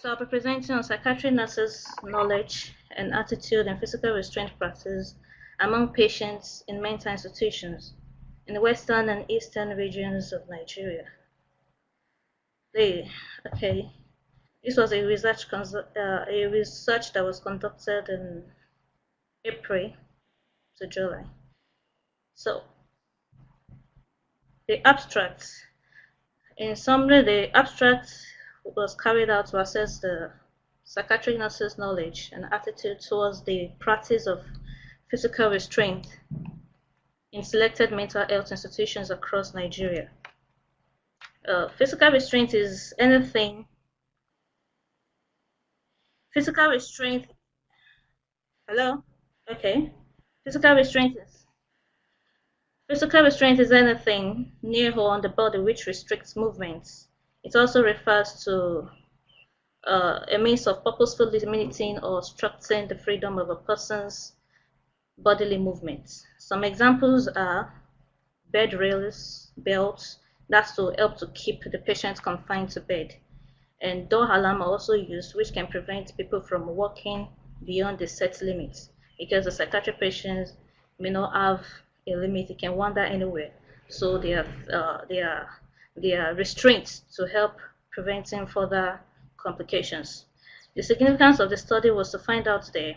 So I'll be presenting on psychiatric nurses' knowledge and attitude and physical restraint practice among patients in mental institutions in the western and eastern regions of Nigeria. Okay, this was a research that was conducted in April to July. So the abstract, in summary, the abstract was carried out to assess the psychiatric nurses' knowledge and attitude towards the practice of physical restraint in selected mental health institutions across Nigeria. Physical restraint is anything. Physical restraint. Hello. Okay. Physical restraint is anything near or on the body which restricts movements. It also refers to a means of purposefully limiting or obstructing the freedom of a person's bodily movements. Some examples are bed rails, belts, that's to help to keep the patient confined to bed. And door alarm are also used, which can prevent people from walking beyond the set limits, because the psychiatric patients may not have a limit, they can wander anywhere. So they are restraints to help preventing further complications. The significance of the study was to find out the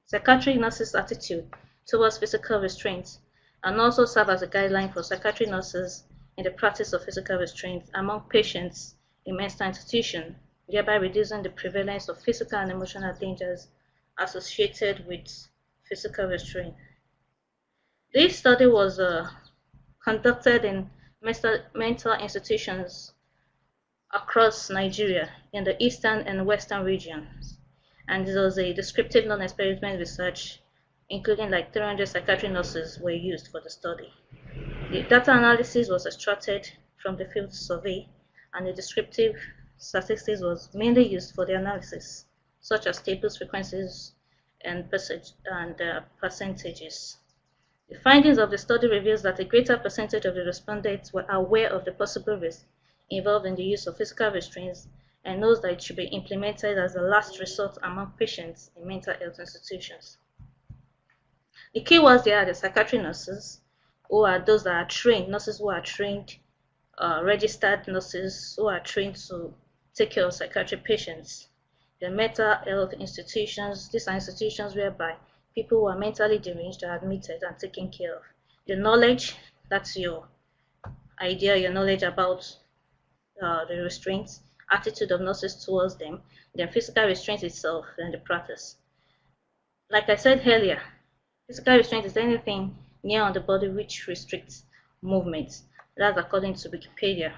psychiatric nurses' attitude towards physical restraint, and also serve as a guideline for psychiatric nurses in the practice of physical restraint among patients in mental institution, thereby reducing the prevalence of physical and emotional dangers associated with physical restraint. This study was conducted in mental institutions across Nigeria in the eastern and western regions, and it was a descriptive non-experiment research, including like 300 psychiatric nurses were used for the study. The data analysis was extracted from the field survey, and the descriptive statistics was mainly used for the analysis, such as tables, frequencies, and percentages. The findings of the study reveals that a greater percentage of the respondents were aware of the possible risks involved in the use of physical restraints and knows that it should be implemented as a last resort among patients in mental health institutions. The keywords there are the psychiatric nurses, who are those that are trained, nurses who are trained, registered nurses who are trained to take care of psychiatric patients. The mental health institutions, these are institutions whereby people who are mentally deranged are admitted and taken care of. The knowledge, that's your idea, your knowledge about the restraints, attitude of nurses towards them, then physical restraint itself, and the practice. Like I said earlier, physical restraint is anything near on the body which restricts movements. That's according to Wikipedia.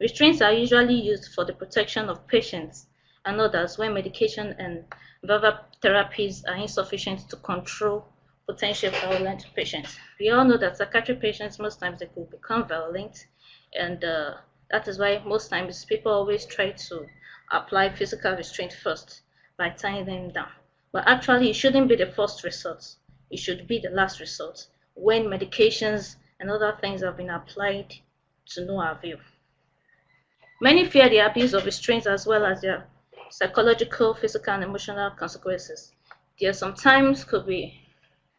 Restraints are usually used for the protection of patients and others when medication and verbal therapies are insufficient to control potential violent patients. We all know that psychiatric patients, most times they could become violent, and that is why most times people always try to apply physical restraint first by tying them down. But actually, it shouldn't be the first resort. It should be the last resort when medications and other things have been applied to no avail. Many fear the abuse of restraints as well as their psychological, physical, and emotional consequences. There sometimes could be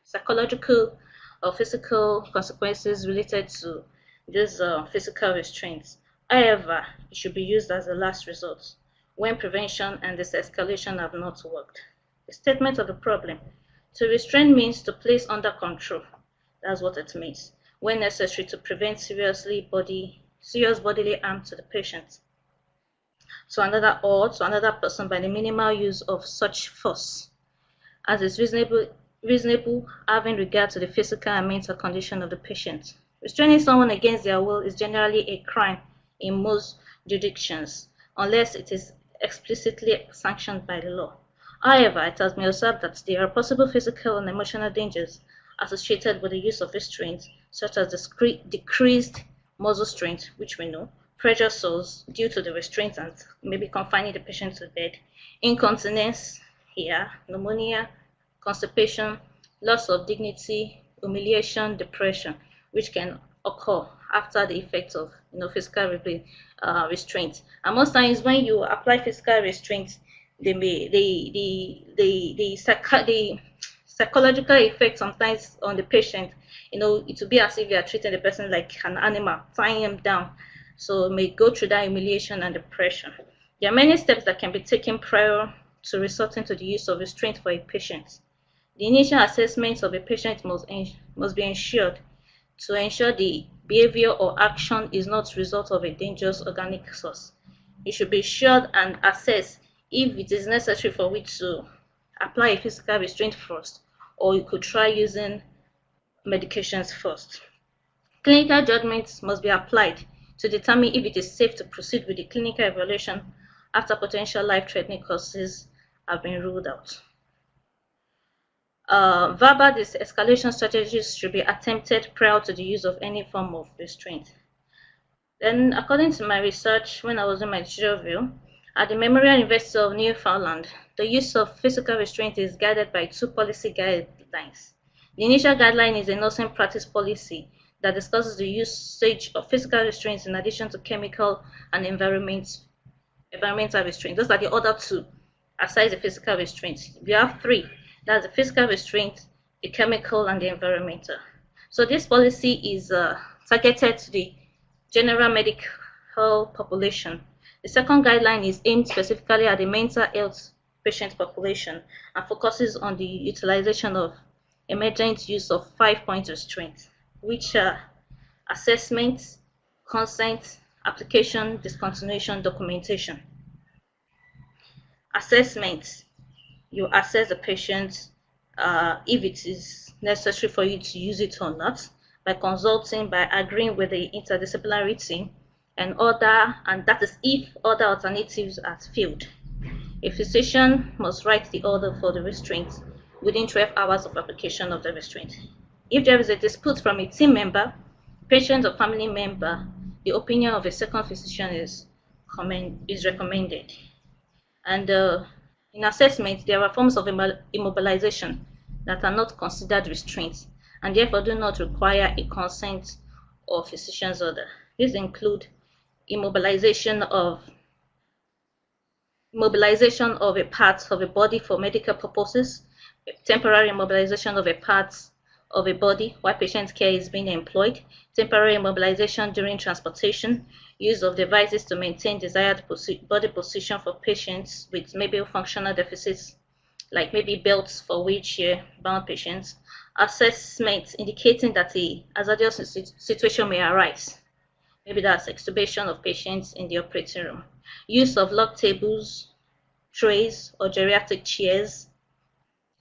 psychological or physical consequences related to these physical restraints. However, it should be used as a last resort when prevention and escalation have not worked. The statement of the problem: to restrain means to place under control. That's what it means, when necessary to prevent serious bodily harm to the patient, to another person by the minimal use of such force as is reasonable having regard to the physical and mental condition of the patient. Restraining someone against their will is generally a crime in most jurisdictions, unless it is explicitly sanctioned by the law. However, it has been observed that there are possible physical and emotional dangers associated with the use of restraints, such as decreased muscle strength, which we know, pressure sores due to the restraint and maybe confining the patient to bed, incontinence, pneumonia, constipation, loss of dignity, humiliation, depression, which can occur after the effects of physical restraint. And most times when you apply physical restraint, they may the psychological effect sometimes on the patient, it will be as if you are treating the person like an animal, tying him down. So may go through that humiliation and depression. There are many steps that can be taken prior to resorting to the use of restraint for a patient. The initial assessment of a patient must be ensured to ensure the behavior or action is not the result of a dangerous organic source. It should be assured and assess if it is necessary for which to apply a physical restraint first, or you could try using medications first. Clinical judgments must be applied to determine if it is safe to proceed with the clinical evaluation after potential life-threatening causes have been ruled out. Verbal de-escalation strategies should be attempted prior to the use of any form of restraint. Then, according to my research when I was in my review, at the Memorial University of Newfoundland, the use of physical restraint is guided by two policy guidelines. The initial guideline is a nursing practice policy that discusses the usage of physical restraints in addition to chemical and environmental restraints. Those are the other two, aside the physical restraints. We have three. That's the physical restraint, the chemical, and the environmental. So this policy is targeted to the general medical population. The second guideline is aimed specifically at the mental health patient population and focuses on the utilization of emergent use of 5-point restraints, which are assessment, consent, application, discontinuation, documentation. Assessment. You assess the patient if it is necessary for you to use it or not by consulting, by agreeing with the interdisciplinary team, and that is if other alternatives are failed. A physician must write the order for the restraint within 12 hours of application of the restraint. If there is a dispute from a team member, patient, or family member, the opinion of a second physician is recommended. And in assessment, there are forms of immobilization that are not considered restraints and therefore do not require a consent or physician's order. These include immobilization of a part of a body for medical purposes, temporary immobilization of a part of a body while patient care is being employed, temporary immobilization during transportation, use of devices to maintain desired body position for patients with maybe functional deficits, like maybe belts for wheelchair-bound patients, assessment indicating that a hazardous situation may arise. Maybe that's extubation of patients in the operating room. Use of lock tables, trays, or geriatric chairs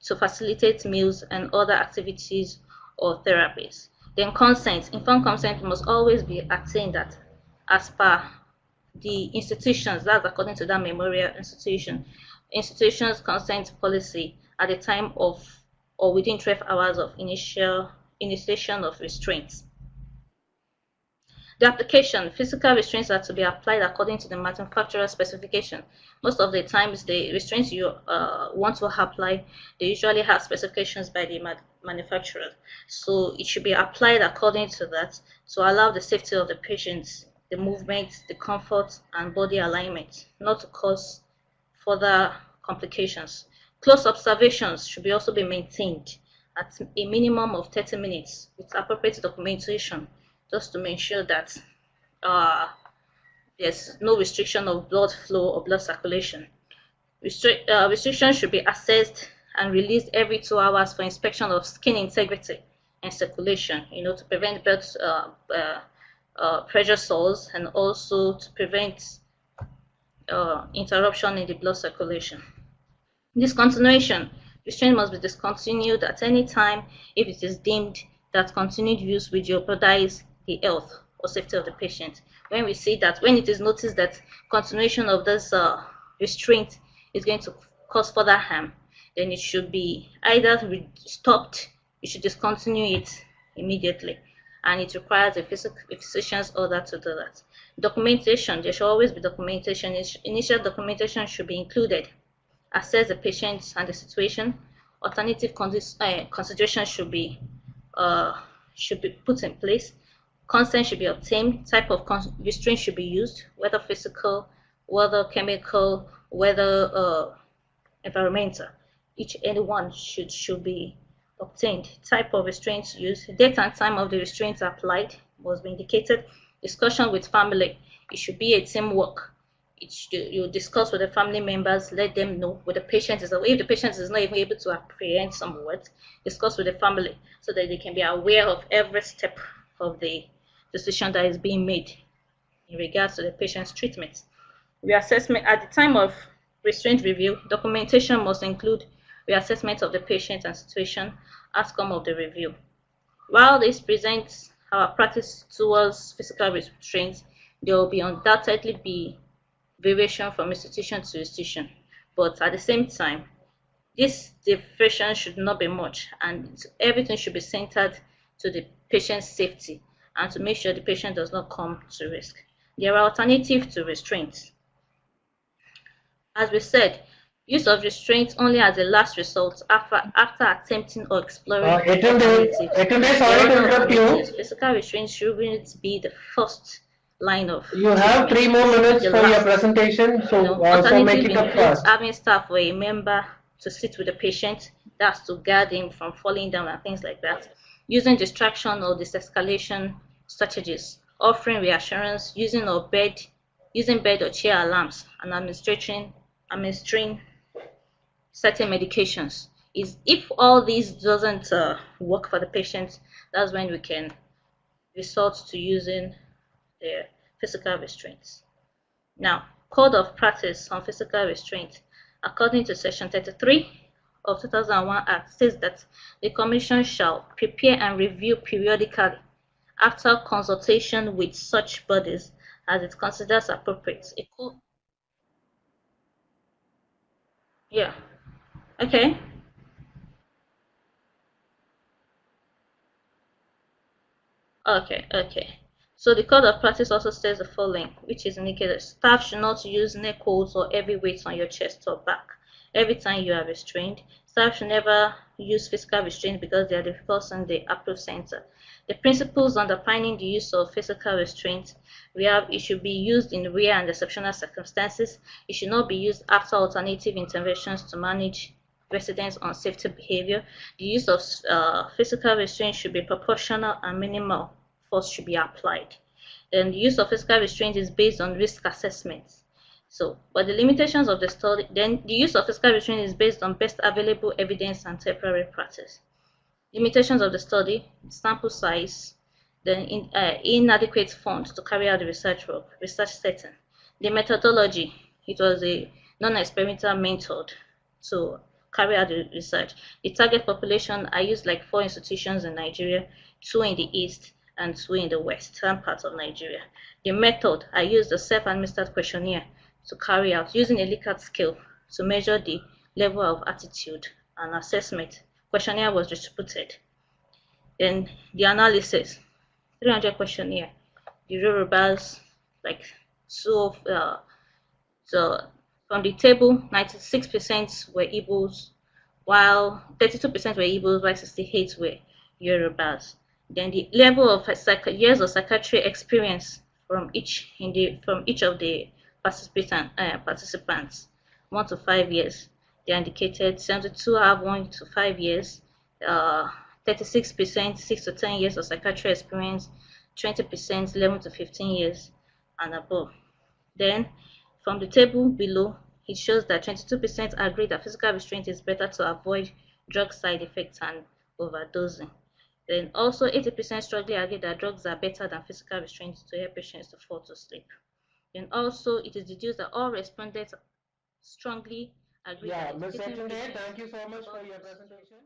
to facilitate meals and other activities or therapies. Then consent. Informed consent must always be attained at as per the institutions, that's according to that memorial institution's consent policy at the time of or within 12 hours of initiation of restraints. The application, physical restraints are to be applied according to the manufacturer's specification. Most of the times, the restraints you want to apply, they usually have specifications by the manufacturer. So it should be applied according to that to allow the safety of the patients, the movement, the comfort, and body alignment, not to cause further complications. Close observations should also be maintained at a minimum of 30 minutes with appropriate documentation, just to make sure that there's no restriction of blood flow or blood circulation. Restrictions should be assessed and released every 2 hours for inspection of skin integrity and circulation, to prevent blood pressure sores and also to prevent interruption in the blood circulation. Discontinuation. Restraint must be discontinued at any time if it is deemed that continued use will jeopardize the health or safety of the patient. When it is noticed that continuation of this restraint is going to cause further harm, then it should be either stopped, you should discontinue it immediately, and it requires a physician's order to do that. Documentation, there should always be documentation. Initial documentation should be included. Assess the patient and the situation. Alternative considerations should be put in place. Consent should be obtained. Type of restraint should be used, whether physical, whether chemical, whether environmental. Each any one should be obtained. Type of restraints used. Date and time of the restraints applied must be indicated. Discussion with family. It should be a teamwork. You discuss with the family members, let them know what the patient is. If the patient is not even able to apprehend some words, discuss with the family so that they can be aware of every step of the decision that is being made in regards to the patient's treatment. Reassessment at the time of restraint review, documentation must include reassessment of the patient and situation, outcome of the review. While this presents our practice towards physical restraint, there will be undoubtedly be variation from institution to institution, but at the same time, this differentiation should not be much, and everything should be centered to the patient's safety and to make sure the patient does not come to risk. There are alternatives to restraint. As we said, use of restraint only as a last resort after attempting or exploring alternatives. Yetunde, sorry to interrupt you. Physical restraint shouldn't be the first line of. You have 3 more minutes for your presentation, so make it up fast. Having staff or a member to sit with the patient, that's to guard him from falling down and things like that. Using distraction or de-escalation strategies, offering reassurance, using bed or chair alarms, and administering certain medications. If all these doesn't work for the patient, that's when we can resort to using the physical restraints. Now, Code of Practice on Physical Restraint, according to Section 33 of 2001 Act, states that the Commission shall prepare and review periodically after consultation with such bodies as it considers appropriate. Yeah. Okay. Okay. So the code of practice also says the following, which is indicated: staff should not use neck holds or heavy weights on your chest or back every time you are restrained. Staff should never use physical restraint because they are difficult in the approved center. The principles underpinning the use of physical restraint, we have it should be used in rare and exceptional circumstances. It should not be used after alternative interventions to manage residents' unsafe behavior. The use of physical restraint should be proportional and minimal force should be applied. Then the use of physical restraint is based on risk assessments. So, but the limitations of the study, then the use of physical restraint is based on best available evidence and temporary practice. Limitations of the study, sample size, then inadequate funds to carry out the research setting. The methodology, it was a non-experimental method to carry out the research. The target population, I used like 4 institutions in Nigeria, 2 in the east and 2 in the western part of Nigeria. The method, I used a self-administered questionnaire to carry out using a Likert scale to measure the level of attitude and assessment. Questionnaire was distributed. Then the analysis, 300 questionnaire. The Yorubas, like so from the table, 96% were Igbos, while 32% were Igbos, while 68 were Yorubas. Then the level of years of psychiatric experience from each of the participants, 1 to 5 years. They indicated 72 have 1 to 5 years, 36% 6 to 10 years of psychiatric experience, 20% 11 to 15 years and above. Then from the table below, it shows that 22% agree that physical restraint is better to avoid drug side effects and overdosing. Then also 80% strongly agree that drugs are better than physical restraint to help patients to fall to sleep. Then also it is deduced that all respondents strongly agree. Yeah, Ms. Yetunde, thank you so much for your presentation.